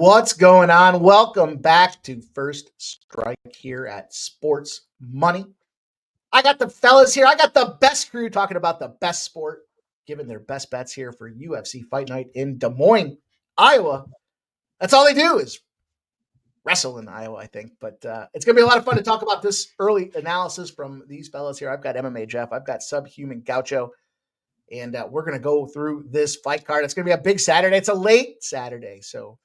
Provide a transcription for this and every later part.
What's going on? Welcome back to First Strike here at Sports Money. I got the fellas here. I got the best crew talking about the best sport, giving their best bets here for UFC Fight Night in Des Moines, Iowa. That's all they do is wrestle in Iowa, I think. But it's going to be a lot of fun to talk about this early analysis from these fellas here. I've got MMA Jeff. I've got Subhuman Gaucho. And we're going to go through this fight card. It's going to be a big Saturday. It's a late Saturday, so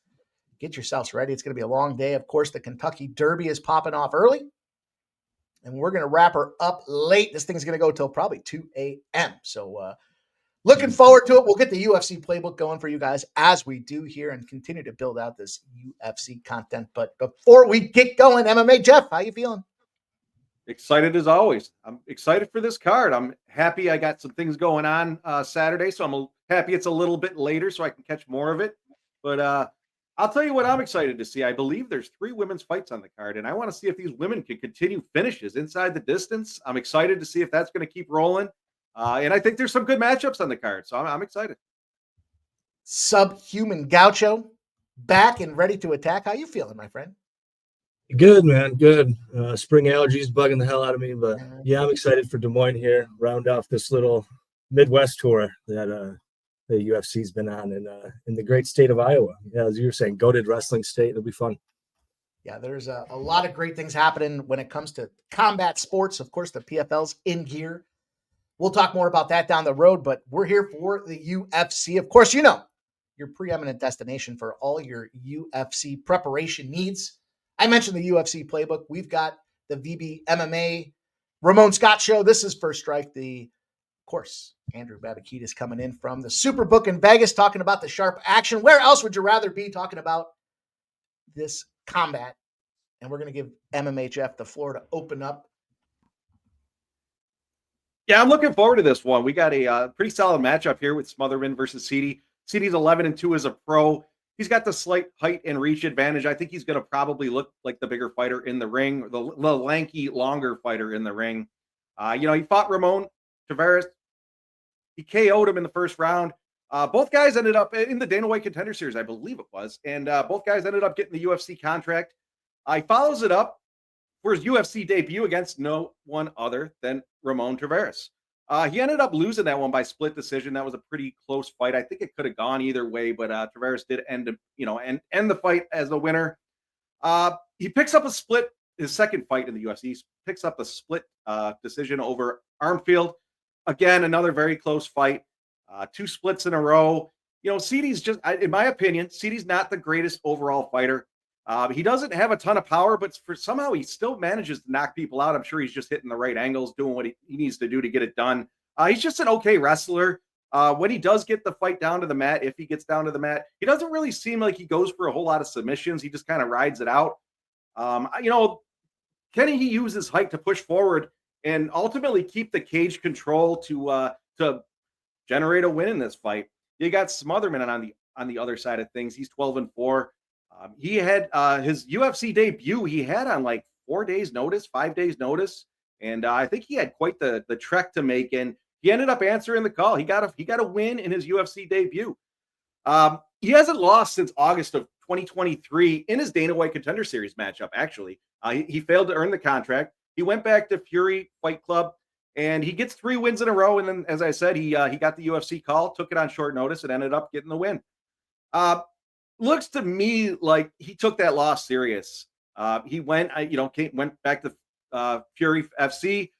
get yourselves ready. It's going to be a long day. Of course, the Kentucky Derby is popping off early, and we're going to wrap her up late. This thing's going to go till probably 2 a.m. So looking forward to it. We'll get the UFC playbook going for you guys as we do here and continue to build out this UFC content. But before we get going, MMA Jeff, how you feeling? Excited as always. I'm excited for this card. I'm happy I got some things going on Saturday, so I'm happy it's a little bit later so I can catch more of it. But I'll tell you what I'm excited to see. I believe there's 3 women's fights on the card, and I want to see if these women can continue finishes inside the distance. I'm excited to see if that's going to keep rolling. And I think there's some good matchups on the card, so I'm excited. Subhuman Gaucho, back and ready to attack. How you feeling, my friend? Good, man. Good. Spring allergies bugging the hell out of me, but yeah, I'm excited for Des Moines here. Round off this little Midwest tour that the UFC's been on in the great state of Iowa. Yeah, as you were saying, goated wrestling state. It'll be fun. Yeah, there's a lot of great things happening when it comes to combat sports. Of course, the PFL's in gear. We'll talk more about that down the road, but we're here for the UFC. Of course, you know, your preeminent destination for all your UFC preparation needs. I mentioned the UFC playbook. We've got the VB MMA Ramon Scott show. This is First Strike. Of course, Andrew Babakidis coming in from the Superbook in Vegas, talking about the sharp action. Where else would you rather be talking about this combat? And we're going to give MMA Jeff the floor to open up. Yeah, I'm looking forward to this one. We got a pretty solid matchup here with Smotherman versus Ceedy. Ceedy's 11-2 as a pro. He's got the slight height and reach advantage. I think he's going to probably look like the bigger fighter in the ring, the lanky, longer fighter in the ring. He fought Ramon Tavares. He KO'd him in the first round. Both guys ended up in the Dana White Contender Series, I believe it was. And both guys ended up getting the UFC contract. He follows it up for his UFC debut against no one other than Ramon Tavares. He ended up losing that one by split decision. That was a pretty close fight. I think it could have gone either way, but Tavares did end the fight as the winner. He picks up his second fight in the UFC. He picks up a split decision over Armfield. Again, another very close fight. 2 splits in a row. Ceedy's just, in my opinion, Ceedy's not the greatest overall fighter. He doesn't have a ton of power, but somehow he still manages to knock people out. I'm sure he's just hitting the right angles, doing what he needs to do to get it done. He's just an okay wrestler. When he does get the fight down to the mat, if he gets down to the mat, he doesn't really seem like he goes for a whole lot of submissions. He just kind of rides it out. Can he use his height to push forward and ultimately keep the cage control to generate a win in this fight? You got Smotherman on the other side of things. He's 12-4. He had his UFC debut. He had on like 5 days notice, and I think he had quite the trek to make. And he ended up answering the call. He got a win in his UFC debut. He hasn't lost since August of 2023 in his Dana White Contender Series matchup. Actually, he failed to earn the contract. He went back to Fury Fight Club, and he gets 3 wins in a row. And then, as I said, he got the UFC call, took it on short notice, and ended up getting the win. Looks to me like he took that loss serious. He went back to Fury FC.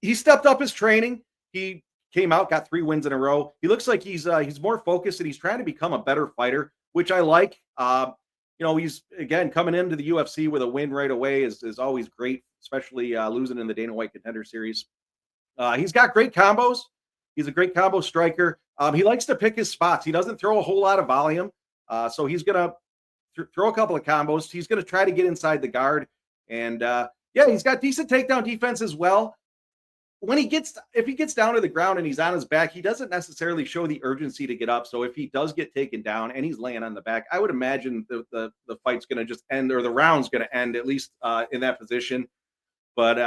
He stepped up his training. He came out, got 3 wins in a row. He looks like he's more focused and he's trying to become a better fighter, which I like. He's again coming into the UFC with a win right away is always great, especially losing in the Dana White Contender Series. He's got great combos. He's a great combo striker. He likes to pick his spots. He doesn't throw a whole lot of volume. So he's going to throw a couple of combos. He's going to try to get inside the guard. And he's got decent takedown defense as well. If he gets down to the ground and he's on his back, he doesn't necessarily show the urgency to get up. So if he does get taken down and he's laying on the back, I would imagine the fight's going to just end, or the round's going to end, at least in that position. But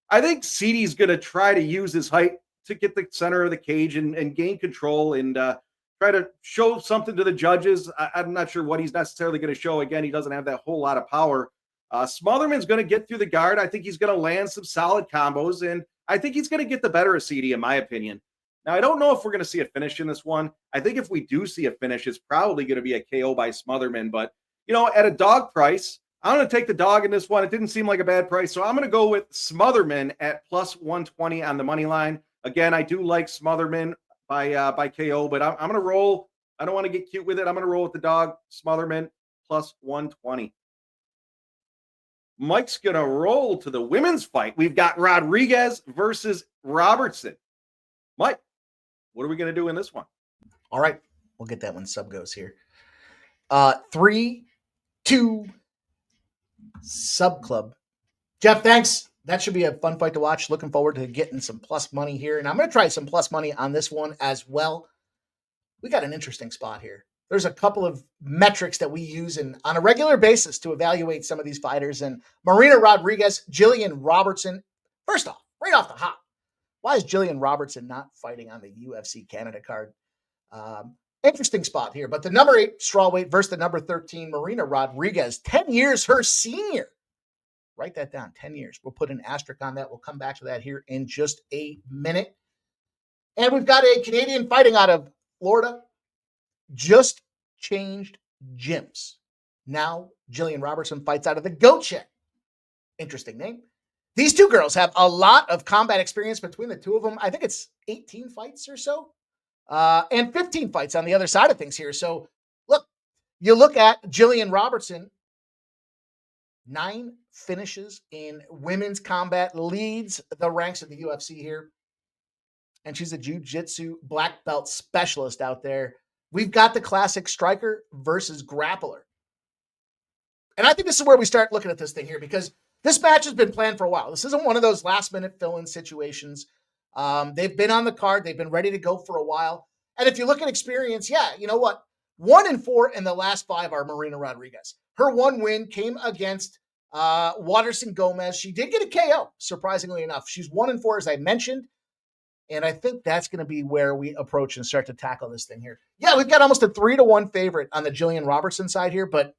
I think Ceedy's going to try to use his height to get the center of the cage and gain control and try try to show something to the judges. I'm not sure what he's necessarily going to show. Again, he doesn't have that whole lot of power. Smotherman's going to get through the guard. I think he's going to land some solid combos, and I think he's going to get the better of CD, in my opinion. Now, I don't know if we're going to see a finish in this one. I think if we do see a finish, it's probably going to be a KO by Smotherman. But, at a dog price, I'm going to take the dog in this one. It didn't seem like a bad price, so I'm going to go with Smotherman at plus 120 on the money line. Again, I do like Smotherman by KO, but I'm going to roll. I don't want to get cute with it. I'm going to roll with the dog, Smotherman, plus 120. Mike's going to roll to the women's fight. We've got Rodriguez versus Robertson. Mike, what are we going to do in this one? All right. We'll get that when sub goes here. 3, 2, sub club. Jeff, thanks. That should be a fun fight to watch. Looking forward to getting some plus money here. And I'm going to try some plus money on this one as well. We got an interesting spot here. There's a couple of metrics that we use on a regular basis to evaluate some of these fighters. And Marina Rodriguez, Jillian Robertson. First off, right off the hop, why is Jillian Robertson not fighting on the UFC Canada card? Interesting spot here. But the number 8 strawweight versus the number 13, Marina Rodriguez, 10 years her senior. Write that down, 10 years. We'll put an asterisk on that. We'll come back to that here in just a minute. And we've got a Canadian fighting out of Florida. Just changed gyms. Now, Jillian Robertson fights out of the Goat Shed. Interesting name. These two girls have a lot of combat experience between the two of them. I think it's 18 fights or so. And 15 fights on the other side of things here. So, you look at Jillian Robertson, 9 finishes in women's combat, leads the ranks of the UFC here. And she's a jiu-jitsu black belt specialist out there. We've got the classic striker versus grappler. And I think this is where we start looking at this thing here, because this match has been planned for a while. This isn't one of those last-minute fill-in situations. They've been on the card. They've been ready to go for a while. And if you look at experience, you know what? 1-4 in the last 5 are Marina Rodriguez. Her one win came against Waterson Gomez. She did get a KO, surprisingly enough. She's 1-4, as I mentioned. And I think that's going to be where we approach and start to tackle this thing here. Yeah, we've got almost a 3-1 favorite on the Jillian Robertson side here. But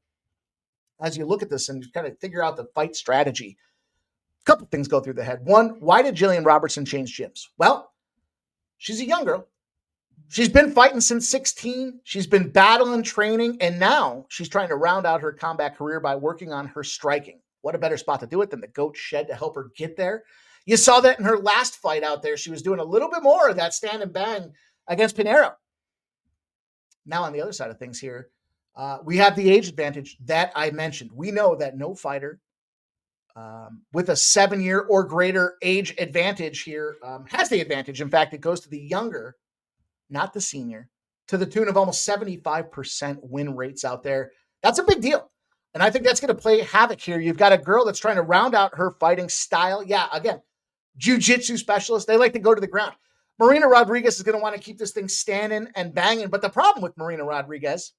as you look at this and you kind of figure out the fight strategy, a couple things go through the head. One, why did Jillian Robertson change gyms? Well, she's a young girl. She's been fighting since 16. She's been battling, training, and now she's trying to round out her combat career by working on her striking. What a better spot to do it than the Goat Shed to help her get there. You saw that in her last fight out there. She was doing a little bit more of that stand and bang against Pinheiro. Now on the other side of things here, we have the age advantage that I mentioned. We know that no fighter with a 7-year or greater age advantage here has the advantage. In fact, it goes to the younger, not the senior, to the tune of almost 75% win rates out there. That's a big deal. And I think that's going to play havoc here. You've got a girl that's trying to round out her fighting style. Yeah, again, jiu-jitsu specialist. They like to go to the ground. Marina Rodriguez is going to want to keep this thing standing and banging. But the problem with Marina Rodriguez,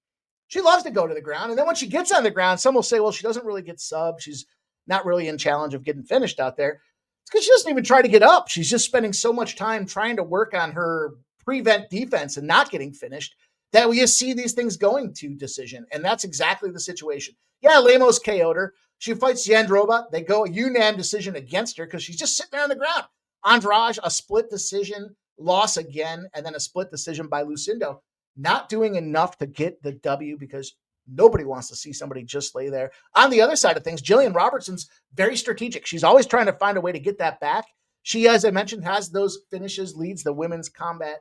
she loves to go to the ground. And then when she gets on the ground, some will say, well, she doesn't really get subbed. She's not really in challenge of getting finished out there. It's because she doesn't even try to get up. She's just spending so much time trying to work on her prevent defense and not getting finished that we just see these things going to decision. And that's exactly the situation. Yeah, Lemos KO'd her. She fights Jandrova. They go a unanimous decision against her because she's just sitting there on the ground. Andrade, a split decision loss again, and then a split decision by Lucindo. Not doing enough to get the W because nobody wants to see somebody just lay there. On the other side of things, Jillian Robertson's very strategic. She's always trying to find a way to get that back. She, as I mentioned, has those finishes, leads the women's combat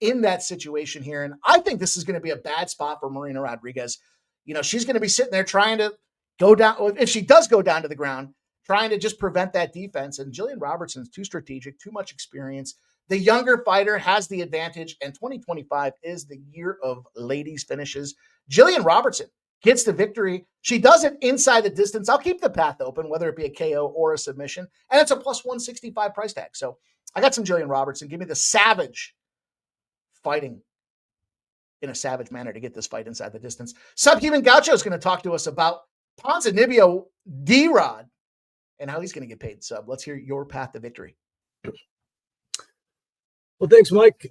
in that situation here. And I think this is going to be a bad spot for Marina Rodriguez. She's going to be sitting there trying to go down. If she does go down to the ground, trying to just prevent that defense. And Jillian Robertson's too strategic, too much experience. The younger fighter has the advantage, and 2025 is the year of ladies finishes. Jillian Robertson gets the victory. She does it inside the distance. I'll keep the path open, whether it be a KO or a submission. And it's a plus 165 price tag. So I got some Jillian Robertson. Give me the savage fighting in a savage manner to get this fight inside the distance. Subhuman Gaucho is going to talk to us about Ponzinibbio D-Rod and how he's going to get paid. Sub, let's hear your path to victory. Well, thanks, Mike.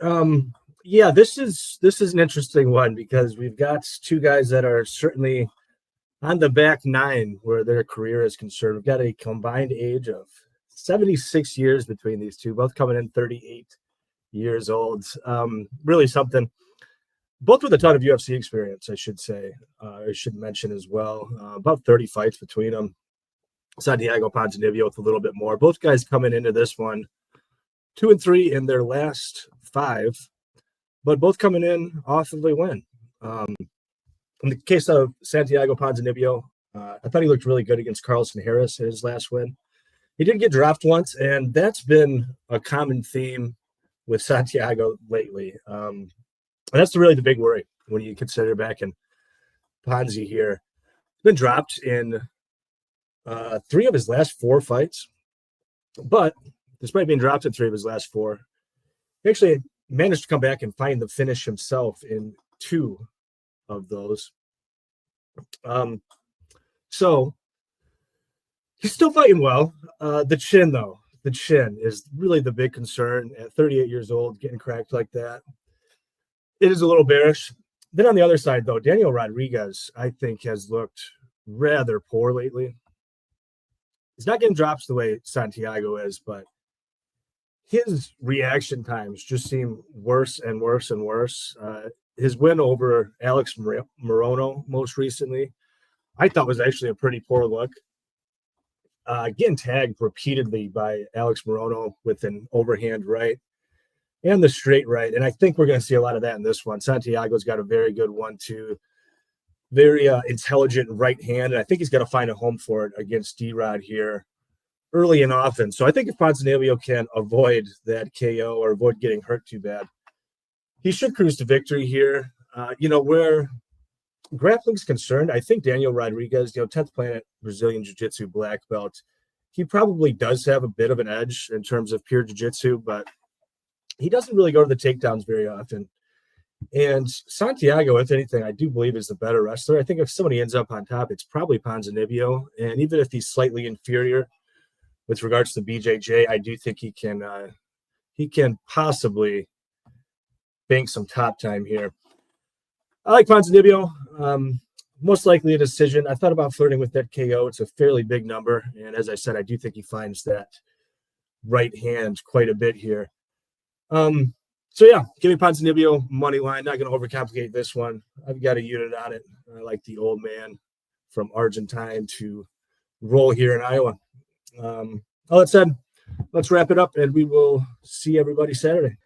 Yeah, this is an interesting one because we've got two guys that are certainly on the back nine where their career is concerned. We've got a combined age of 76 years between these two, both coming in 38 years old. Really something. Both with a ton of UFC experience, I should say. I should mention as well. About 30 fights between them. Santiago Ponzinibbio with a little bit more. Both guys coming into this one 2-3 in their last 5, but both coming in off of a win. In the case of Santiago Ponzinibbio, I thought he looked really good against Carlson Harris in his last win. He did get dropped once, and that's been a common theme with Santiago lately. And that's really the big worry when you consider back in Ponzi here. He's been dropped in 3 of his last 4 fights, but despite being dropped in 3 of his last 4, he actually managed to come back and find the finish himself in 2 of those. So he's still fighting well. The chin, though, is really the big concern at 38 years old, getting cracked like that. It is a little bearish. Then on the other side, though, Daniel Rodriguez, I think, has looked rather poor lately. He's not getting drops the way Santiago is, but his reaction times just seem worse and worse and worse. His win over Alex Morono most recently, I thought was actually a pretty poor look. Getting tagged repeatedly by Alex Morono with an overhand right and the straight right. And I think we're going to see a lot of that in this one. Santiago's got a very good 1-2, very intelligent right hand. And I think he's got to find a home for it against D-Rod here early and often. So I think if Ponzinibbio can avoid that KO or avoid getting hurt too bad, he should cruise to victory here. Where grappling's concerned, I think Daniel Rodriguez, 10th Planet Brazilian Jiu-Jitsu black belt, he probably does have a bit of an edge in terms of pure jiu-jitsu, but he doesn't really go to the takedowns very often. And Santiago, if anything, I do believe is the better wrestler. I think if somebody ends up on top, it's probably Ponzinibbio. And even if he's slightly inferior with regards to BJJ, I do think he can possibly bank some top time here. I like Ponzinibbio. Most likely a decision. I thought about flirting with that KO. It's a fairly big number. And as I said, I do think he finds that right hand quite a bit here. So yeah, give me Ponzinibbio money line. Not going to overcomplicate this one. I've got a unit on it. I like the old man from Argentine to roll here in Iowa. All that said, let's wrap it up and we will see everybody Saturday.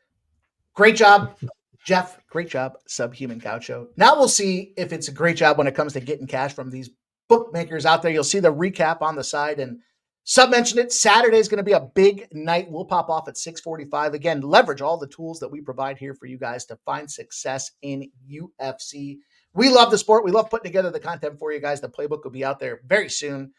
Great job, Jeff. Great job, Subhuman Gaucho. Now we'll see if it's a great job when it comes to getting cash from these bookmakers out there. You'll see the recap on the side, and Sub mentioned it. Saturday is going to be a big night. We'll pop off at 6:45. Again, leverage all the tools that we provide here for you guys to find success in UFC. We love the sport. We love putting together the content for you guys. The playbook will be out there very soon.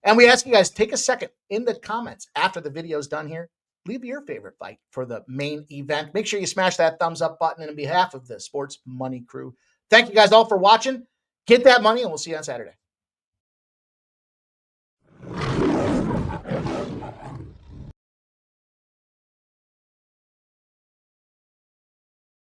And we ask you guys, take a second in the comments after the video is done here. Leave your favorite fight for the main event. Make sure you smash that thumbs up button. And on behalf of the Sports Money crew, thank you guys all for watching. Get that money, and we'll see you on Saturday.